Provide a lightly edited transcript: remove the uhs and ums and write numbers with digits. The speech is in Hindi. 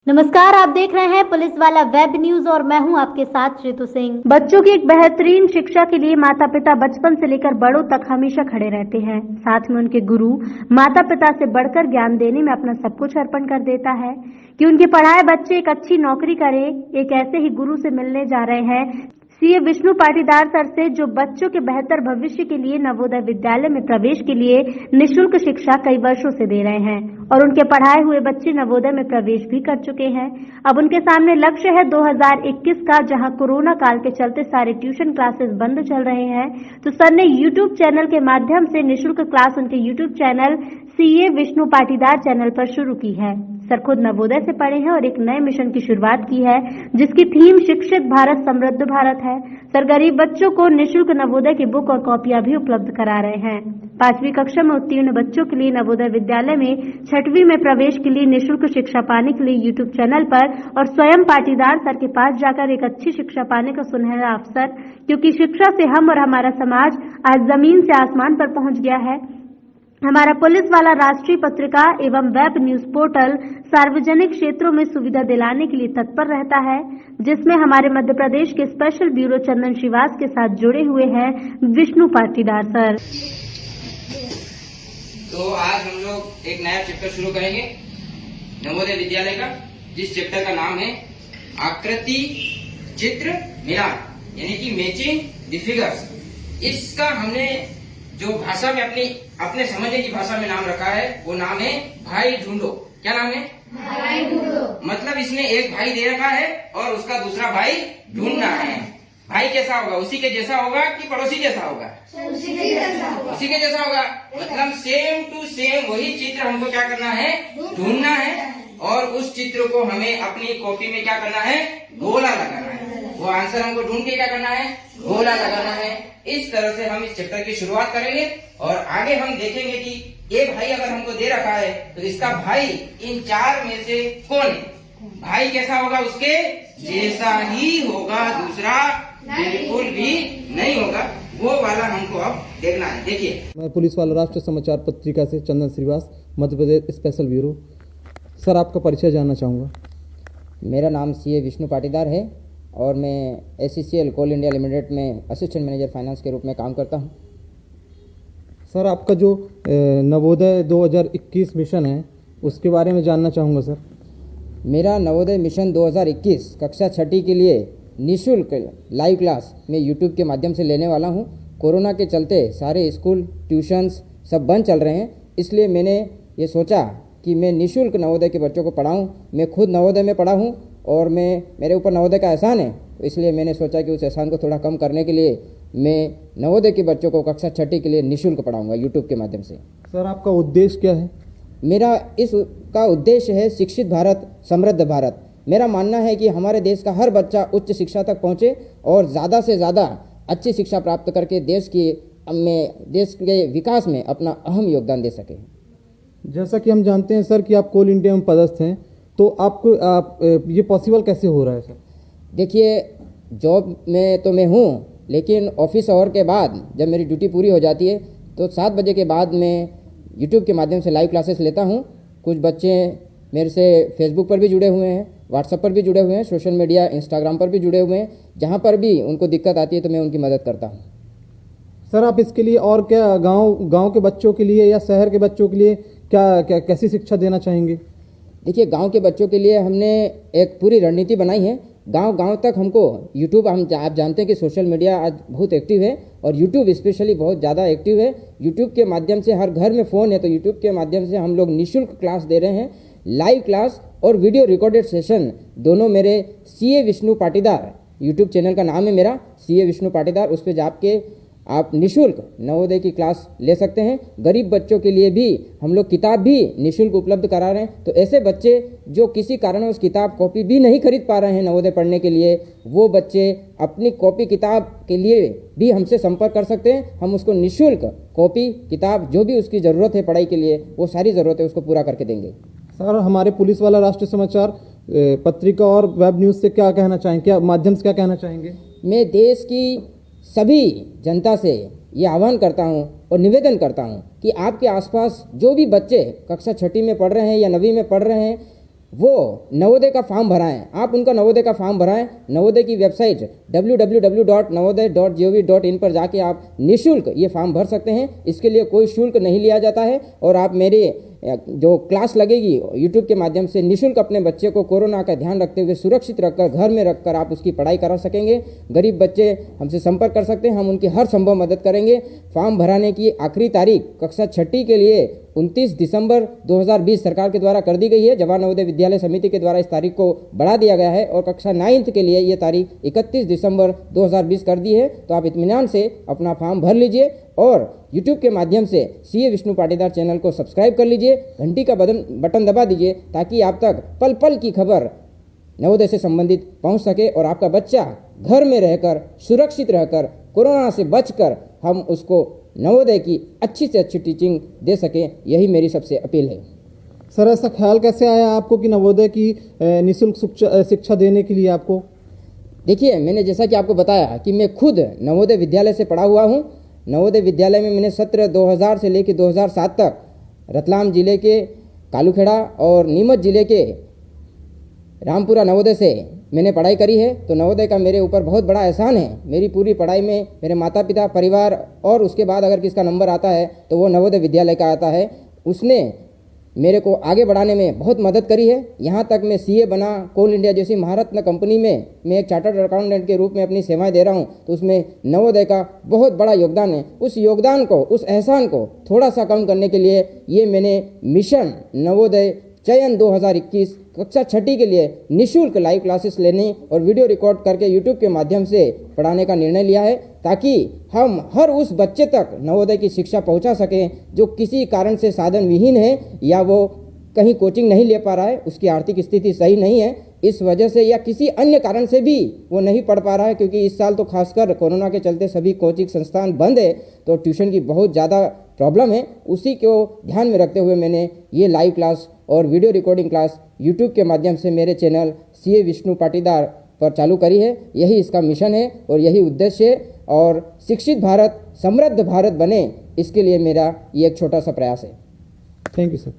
नमस्कार, आप देख रहे हैं पुलिस वाला वेब न्यूज और मैं हूं आपके साथ श्रीतु सिंह। बच्चों की एक बेहतरीन शिक्षा के लिए माता पिता बचपन से लेकर बड़ों तक हमेशा खड़े रहते हैं। साथ में उनके गुरु माता पिता से बढ़कर ज्ञान देने में अपना सब कुछ अर्पण कर देता है कि उनके पढ़ाए बच्चे एक अच्छी नौकरी करे। एक ऐसे ही गुरु से मिलने जा रहे हैं सीए विष्णु पाटीदार सर से, जो बच्चों के बेहतर भविष्य के लिए नवोदय विद्यालय में प्रवेश के लिए निःशुल्क शिक्षा कई वर्षों से दे रहे हैं और उनके पढ़ाए हुए बच्चे नवोदय में प्रवेश भी कर चुके हैं। अब उनके सामने लक्ष्य है 2021 का, जहां कोरोना काल के चलते सारे ट्यूशन क्लासेस बंद चल रहे हैं, तो सर ने यूट्यूब चैनल के माध्यम से निःशुल्क क्लास उनके YouTube channel CA Vishnu Patidar channel पर शुरू की है। सर खुद नवोदय से पढ़े हैं और एक नए मिशन की शुरुआत की है, जिसकी थीम शिक्षित भारत समृद्ध भारत है। सर गरीब बच्चों को निःशुल्क नवोदय की बुक और कॉपियां भी उपलब्ध करा रहे हैं। 5वीं कक्षा में उत्तीर्ण बच्चों के लिए नवोदय विद्यालय में 6वीं में प्रवेश के लिए निःशुल्क शिक्षा पाने के लिए यूट्यूब चैनल पर और स्वयं पाटीदार सर के पास जाकर एक अच्छी शिक्षा पाने का सुनहरा अवसर, क्योंकि शिक्षा से हम और हमारा समाज आज जमीन से आसमान पर पहुंच गया है। हमारा पुलिस वाला राष्ट्रीय पत्रिका एवं वेब न्यूज पोर्टल सार्वजनिक क्षेत्रों में सुविधा दिलाने के लिए तत्पर रहता है, जिसमें हमारे मध्य प्रदेश के स्पेशल ब्यूरो चंदन श्रीवास के साथ जुड़े हुए हैं विष्णु पाटीदार सर। तो आज हम लोग एक नया चैप्टर शुरू करेंगे नवोदय विद्यालय का, जिस चैप्टर का नाम है आकृति चित्र मिलान, यानी कि मैचिंग द फिगर्स। इसका हमने जो भाषा में अपने समझने की भाषा में नाम रखा है, वो नाम है भाई ढूंढो। क्या नाम है? भाई ढूंढो। मतलब इसमें एक भाई दे रखा है और उसका दूसरा भाई ढूंढना है। भाई कैसा होगा? उसी के जैसा होगा कि पड़ोसी जैसा होगा? उसी के जैसा होगा। मतलब सेम टू सेम वही चित्र हमको क्या करना है? ढूंढना है। और उस चित्र को हमें अपनी कॉपी में क्या करना है? गोला लगाना है। वो आंसर हमको ढूंढ के क्या करना है? गोला लगाना है। इस तरह से हम इस चैप्टर की शुरुआत करेंगे और आगे हम देखेंगे कि एक भाई अगर हमको दे रखा है तो इसका भाई इन 4 में से कौन है? भाई कैसा होगा? उसके जैसा ही होगा, दूसरा बिल्कुल भी नहीं होगा। वो वाला हमको अब देखना है। देखिए, मैं पुलिस वाला राष्ट्रीय समाचार पत्रिका से चंदन Shrivas, Madhya Pradesh special bureau. Sir आपका परिचय जानना चाहूँगा। मेरा नाम सीए विष्णु पाटीदार है और मैं एससीसीएल कोल इंडिया लिमिटेड में असिस्टेंट मैनेजर फाइनेंस के रूप में काम करता हूं। सर आपका जो नवोदय 2021 मिशन है, उसके बारे में जानना चाहूँगा सर। मेरा नवोदय मिशन 2021 कक्षा 6ठी के लिए निःशुल्क लाइव क्लास मैं यूट्यूब के माध्यम से लेने वाला हूं। कोरोना के चलते सारे स्कूल ट्यूशन्स सब बंद चल रहे हैं, इसलिए मैंने ये सोचा कि मैं निःशुल्क नवोदय के बच्चों को पढ़ाऊँ। मैं खुद नवोदय में पढ़ा हूँ और मेरे ऊपर नवोदय का एहसान है, तो इसलिए मैंने सोचा कि उस एहसान को थोड़ा कम करने के लिए मैं नवोदय के बच्चों को कक्षा 6ठी के लिए निःशुल्क पढ़ाऊंगा यूट्यूब के माध्यम से। सर आपका उद्देश्य क्या है? मेरा इसका उद्देश्य है शिक्षित भारत समृद्ध भारत। मेरा मानना है कि हमारे देश का हर बच्चा उच्च शिक्षा तक पहुँचे और ज़्यादा से ज़्यादा अच्छी शिक्षा प्राप्त करके देश के विकास में अपना अहम योगदान दे सके। जैसा कि हम जानते हैं सर कि आप कोल इंडिया में पदस्थ हैं, तो आपको ये पॉसिबल कैसे हो रहा है सर? देखिए, जॉब में तो मैं हूँ, लेकिन ऑफिस आवर के बाद जब मेरी ड्यूटी पूरी हो जाती है तो 7 बजे के बाद मैं यूट्यूब के माध्यम से लाइव क्लासेस लेता हूँ। कुछ बच्चे मेरे से फेसबुक पर भी जुड़े हुए हैं, व्हाट्सएप पर भी जुड़े हुए हैं, सोशल मीडिया इंस्टाग्राम पर भी जुड़े हुए हैं। जहाँ पर भी उनको दिक्कत आती है तो मैं उनकी मदद करता हूँ। सर आप इसके लिए और क्या गाँव के बच्चों के लिए या शहर के बच्चों के लिए कैसी शिक्षा देना चाहेंगे? देखिए, गांव के बच्चों के लिए हमने एक पूरी रणनीति बनाई है। गांव तक हमको यूट्यूब, आप जानते हैं कि सोशल मीडिया आज बहुत एक्टिव है और यूट्यूब स्पेशली बहुत ज़्यादा एक्टिव है। यूट्यूब के माध्यम से हर घर में फ़ोन है, तो यूट्यूब के माध्यम से हम लोग निःशुल्क क्लास दे रहे हैं। लाइव क्लास और वीडियो रिकॉर्डेड सेशन दोनों मेरे CA Vishnu Patidar YouTube channel का नाम है मेरा, सीए विष्णु पाटीदार। उस पर जाके आप निःशुल्क नवोदय की क्लास ले सकते हैं। गरीब बच्चों के लिए भी हम लोग किताब भी निःशुल्क उपलब्ध करा रहे हैं। तो ऐसे बच्चे जो किसी कारणवश किताब कॉपी भी नहीं खरीद पा रहे हैं नवोदय पढ़ने के लिए, वो बच्चे अपनी कॉपी किताब के लिए भी हमसे संपर्क कर सकते हैं। हम उसको निःशुल्क कॉपी किताब जो भी उसकी ज़रूरत है पढ़ाई के लिए, वो सारी ज़रूरत है उसको पूरा करके देंगे। सर हमारे पुलिस वाला राष्ट्रीय समाचार पत्रिका और वेब न्यूज़ से क्या कहना चाहेंगे, क्या माध्यम से क्या कहना चाहेंगे? मैं देश की सभी जनता से ये आह्वान करता हूँ और निवेदन करता हूँ कि आपके आसपास जो भी बच्चे कक्षा 6ठी में पढ़ रहे हैं या 9वीं में पढ़ रहे हैं, वो नवोदय का फॉर्म भराएं। आप उनका नवोदय का फॉर्म भराएं। नवोदय की वेबसाइट www.navodaya.gov.in पर जाके आप निःशुल्क ये फॉर्म भर सकते हैं। इसके लिए कोई शुल्क नहीं लिया जाता है और आप मेरे जो क्लास लगेगी यूट्यूब के माध्यम से निःशुल्क अपने बच्चे को कोरोना का ध्यान रखते हुए सुरक्षित रखकर घर में रखकर आप उसकी पढ़ाई करा सकेंगे। गरीब बच्चे हमसे संपर्क कर सकते हैं, हम उनकी हर संभव मदद करेंगे। फॉर्म भराने की आखिरी तारीख कक्षा 6ठी के लिए 29 दिसंबर 2020 सरकार के द्वारा कर दी गई है। जवाहर नवोदय विद्यालय समिति के द्वारा इस तारीख को बढ़ा दिया गया है और कक्षा 9th के लिए ये तारीख 31 दिसंबर 2020 कर दी है। तो आप इत्मीनान से अपना फॉर्म भर लीजिए और यूट्यूब के माध्यम से सीए विष्णु पाटीदार चैनल को सब्सक्राइब कर लीजिए, घंटी का बटन दबा दीजिए ताकि आप तक पल पल की खबर नवोदय से संबंधित पहुंच सके और आपका बच्चा घर में रहकर सुरक्षित रहकर कोरोना से बचकर हम उसको नवोदय की अच्छी से अच्छी टीचिंग दे सकें। यही मेरी सबसे अपील है। सर ऐसा ख्याल कैसे आया आपको कि नवोदय की निःशुल्क शिक्षा देने के लिए आपको? देखिए, मैंने जैसा कि आपको बताया कि मैं खुद नवोदय विद्यालय से पढ़ा हुआ हूँ। नवोदय विद्यालय में मैंने सत्र 2000 से लेकर 2007 तक रतलाम जिले के कालूखेड़ा और नीमच जिले के रामपुरा नवोदय से मैंने पढ़ाई करी है। तो नवोदय का मेरे ऊपर बहुत बड़ा एहसान है। मेरी पूरी पढ़ाई में मेरे माता पिता, परिवार और उसके बाद अगर किसका नंबर आता है तो वो नवोदय विद्यालय का आता है। उसने मेरे को आगे बढ़ाने में बहुत मदद करी है। यहाँ तक मैं सीए बना, कोल इंडिया जैसी महारत्न कंपनी में मैं एक चार्टर्ड अकाउंटेंट के रूप में अपनी सेवाएं दे रहा हूँ। तो उसमें नवोदय का बहुत बड़ा योगदान है। उस योगदान को, उस एहसान को थोड़ा सा कम करने के लिए ये मैंने मिशन नवोदय चयन 2021 कक्षा 6ठी के लिए निःशुल्क लाइव क्लासेस लेने और वीडियो रिकॉर्ड करके यूट्यूब के माध्यम से पढ़ाने का निर्णय लिया है ताकि हम हर उस बच्चे तक नवोदय की शिक्षा पहुंचा सकें जो किसी कारण से साधन विहीन है या वो कहीं कोचिंग नहीं ले पा रहा है, उसकी आर्थिक स्थिति सही नहीं है, इस वजह से या किसी अन्य कारण से भी वो नहीं पढ़ पा रहा है। क्योंकि इस साल तो खासकर कोरोना के चलते सभी कोचिंग संस्थान बंद है तो ट्यूशन की बहुत ज़्यादा प्रॉब्लम है। उसी को ध्यान में रखते हुए मैंने ये लाइव क्लास और वीडियो रिकॉर्डिंग क्लास यूट्यूब के माध्यम से मेरे चैनल सीए विष्णु पाटीदार पर चालू करी है। यही इसका मिशन है और यही उद्देश्य है और शिक्षित भारत, समृद्ध भारत बने, इसके लिए मेरा ये एक छोटा सा प्रयास है। Thank you sir.